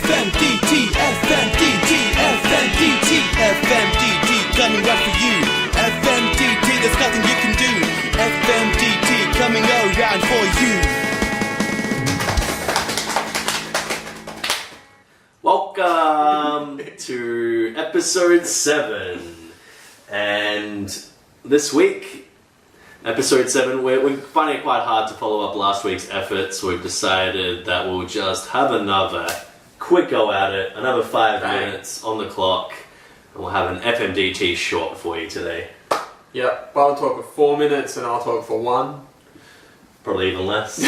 FMDT, FMDT, FMDT, FMDT, coming right for you. FMDT, there's nothing you can do. FMDT, coming around for you. Welcome to episode 7. And this week, episode 7, we're finding it quite hard to follow up last week's effort, so we've decided that we'll just have another quick go at it, another 5 minutes on the clock, and we'll have an FMDT short for you today. Yep, I'll talk for 4 minutes and I'll talk for 1. Probably even less.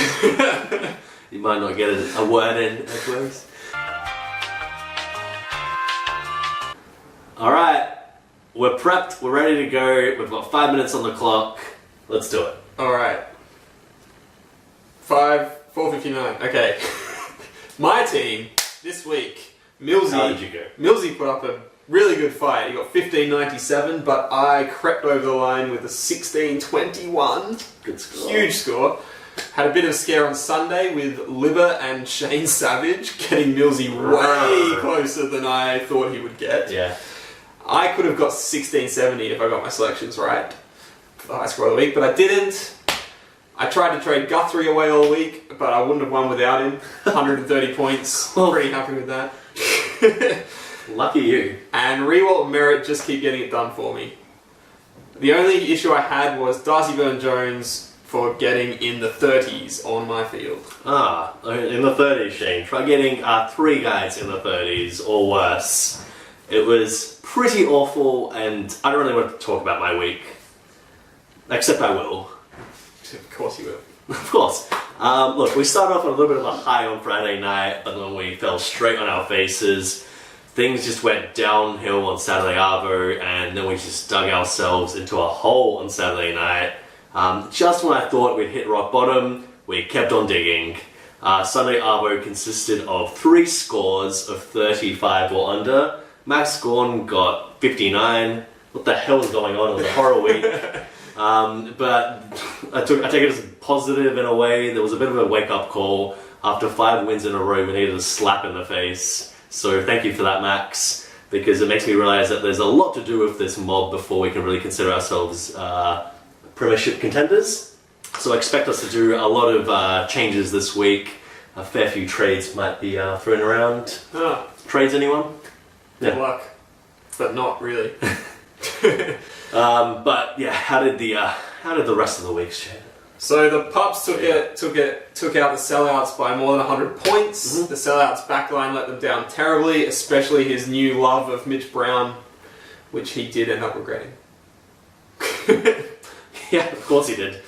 You might not get a word in edgeways. Alright, we're prepped, we're ready to go, we've got 5 minutes on the clock, let's do it. Alright. 4:59, okay. My team, this week, Millsy. How did you go? Millsy put up a really good fight. He got 15.97, but I crept over the line with a 16.21. Good score. Huge score. Had a bit of a scare on Sunday with Libber and Shane Savage getting Millsy way closer than I thought he would get. Yeah. I could have got 16.70 if I got my selections right for the high score of the week, but I didn't. I tried to trade Guthrie away all week, but I wouldn't have won without him. 130 points. Pretty happy with that. Lucky you. And Rewalt and Merritt just keep getting it done for me. The only issue I had was Darcy Byrne-Jones for getting in the 30s on my field. In the 30s, Shane. Try getting 3 guys in the 30s or worse. It was pretty awful, and I don't really want to talk about my week. Except I will. Of course you will. Of course. Look, we started off on a little bit of a high on Friday night, but then we fell straight on our faces. Things just went downhill on Saturday Arvo, and then we just dug ourselves into a hole on Saturday night. Just when I thought we'd hit rock bottom, we kept on digging. Sunday Arvo consisted of 3 scores of 35 or under. Max Gorn got 59. What the hell is going on? It was a horror week. But I take it as positive in a way. There was a bit of a wake-up call. After 5 wins in a row, we needed a slap in the face. So thank you for that, Max, because it makes me realise that there's a lot to do with this mob before we can really consider ourselves premiership contenders. So I expect us to do a lot of changes this week. A fair few trades might be thrown around. Trades, anyone? Good luck, but not really. But yeah, how did the rest of the week, Shane? So the Pups took out the sellouts by more than 100 points. Mm-hmm. The sellouts backline let them down terribly, especially his new love of Mitch Brown, which he did end up regretting. Yeah, of course he did.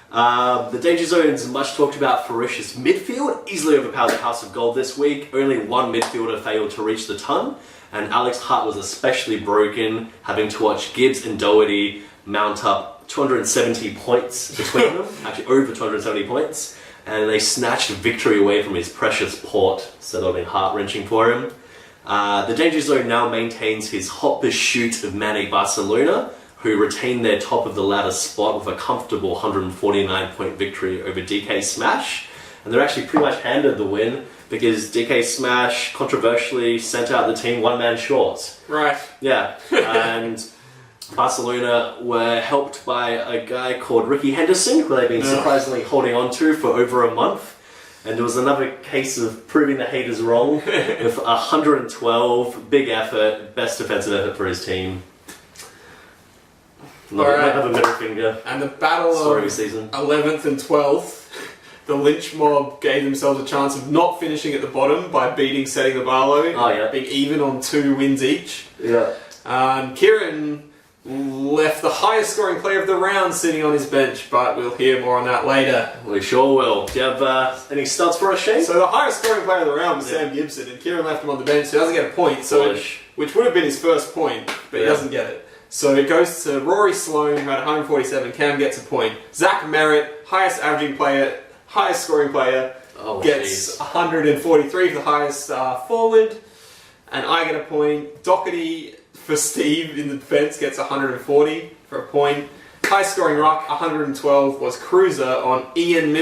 The Danger Zone's much talked about ferocious midfield easily overpowered the House of Gold this week. Only one midfielder failed to reach the ton, and Alex Hart was especially broken, having to watch Gibbs and Doherty mount up 270 points between them, actually over 270 points, and they snatched victory away from his precious port, so that'll be heart-wrenching for him. The Danger Zone now maintains his hot pursuit of Manic Barcelona, who retained their top of the ladder spot with a comfortable 149-point victory over DK Smash. And they're actually pretty much handed the win because DK Smash controversially sent out the team 1 man short. Right. Yeah, and Barcelona were helped by a guy called Ricky Henderson, who they've been surprisingly holding on to for over a month. And there was another case of proving the haters wrong with 112, big effort, best defensive effort for his team. Another middle finger. And the battle of 11th and 12th, the Lynch mob gave themselves a chance of not finishing at the bottom by beating Setting the Barlow, being even on 2 wins each. Yeah. Kieran left the highest scoring player of the round sitting on his bench, but we'll hear more on that later. We sure will. Do you have any stats for us, Shane? So the highest scoring player of the round was Sam Gibson, and Kieran left him on the bench, so he doesn't get a point, which would have been his first point, but he doesn't get it. So it goes to Rory Sloane, who had 147. Cam gets a point. Zach Merritt, highest averaging player, highest scoring player, gets 143 for the highest forward. And I get a point. Doherty for Steve in the defence gets 140 for a point. High scoring ruck, 112, was Cruiser on Ian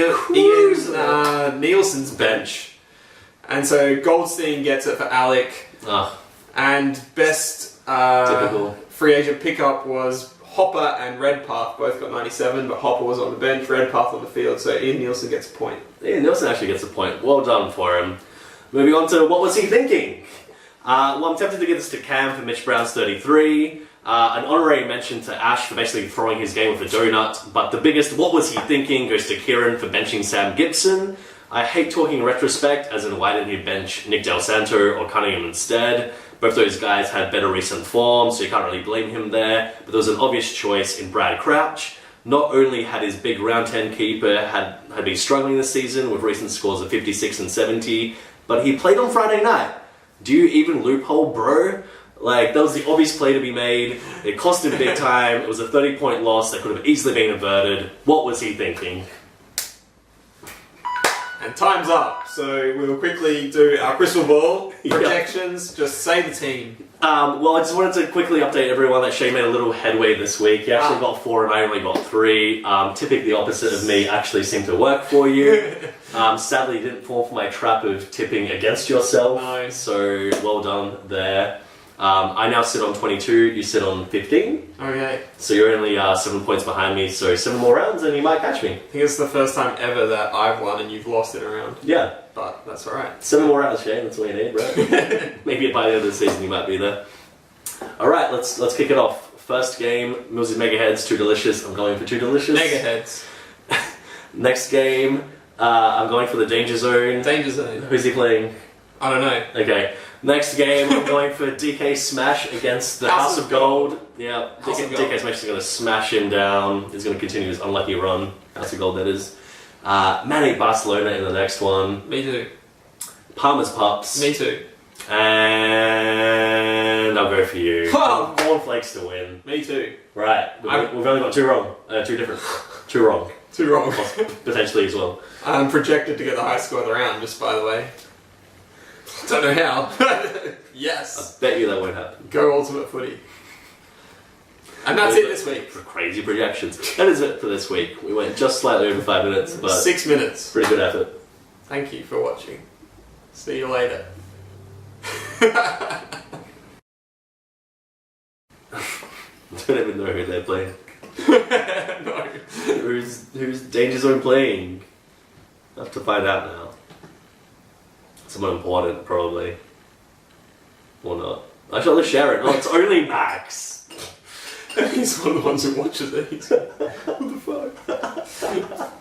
Nielsen's bench. And so Goldstein gets it for Alec. Ah, And best Typical. free agent pickup was Hopper and Redpath. Both got 97, but Hopper was on the bench, Redpath on the field, so Ian Nielsen gets a point. Ian Nielsen actually gets a point. Well done for him. Moving on to what was he thinking? Well, I'm tempted to give this to Cam for Mitch Brown's 33. An honorary mention to Ash for basically throwing his game with a donut. But the biggest what was he thinking goes to Kieran for benching Sam Gibson. I hate talking in retrospect, as in why didn't he bench Nick Del Santo or Cunningham instead? Both those guys had better recent form, so you can't really blame him there. But there was an obvious choice in Brad Crouch. Not only had his big round 10 keeper had been struggling this season with recent scores of 56 and 70, but he played on Friday night. Do you even loophole, bro? Like, that was the obvious play to be made. It cost him big time. It was a 30-point loss that could have easily been averted. What was he thinking? And time's up, so we'll quickly do our crystal ball projections. Just say the team. Well, I just wanted to quickly update everyone that Shay made a little headway this week. He actually got 4 and I only got 3. Typically the opposite of me actually seemed to work for you. Sadly, you didn't fall for my trap of tipping against yourself. No. So, well done there. I now sit on 22, you sit on 15. Okay. So you're only 7 points behind me, so 7 more rounds and you might catch me. I think it's the first time ever that I've won and you've lost it around. Yeah. But that's alright. 7 more rounds, Shane, that's all you need, right? Maybe by the end of the season you might be there. Alright, let's kick it off. First game, Millsy Megaheads, 2 Delicious. I'm going for 2 Delicious. Megaheads. Next game, I'm going for the Danger Zone. Danger Zone. Who's he playing? I don't know. Okay. Next game, I'm going for DK Smash against the House of Gold. Yeah, DK Smash is going to smash him down. He's going to continue his unlucky run. House of Gold, that is. Manic Barcelona in the next one. Me too. Palmer's Pups. Me too. And I'll go for you. Oh. Cornflakes to win. Me too. Right, we've only got 2 wrong. 2 different. 2 wrong. 2 wrong. Potentially as well. I'm projected to get the highest score of the round, just by the way. Don't know how. Yes. I bet you that won't happen. Go Ultimate Footy. And that's it this week. For crazy projections. That is it for this week. We went just slightly over 5 minutes, but 6 minutes. pretty good effort. Thank you for watching. See you later. I don't even know who they're playing. No. Who's Danger Zone playing? I have to find out now. Someone important, probably. Or not. I shall just share it. Oh, it's only Max. He's one of the ones who watches it. What the fuck?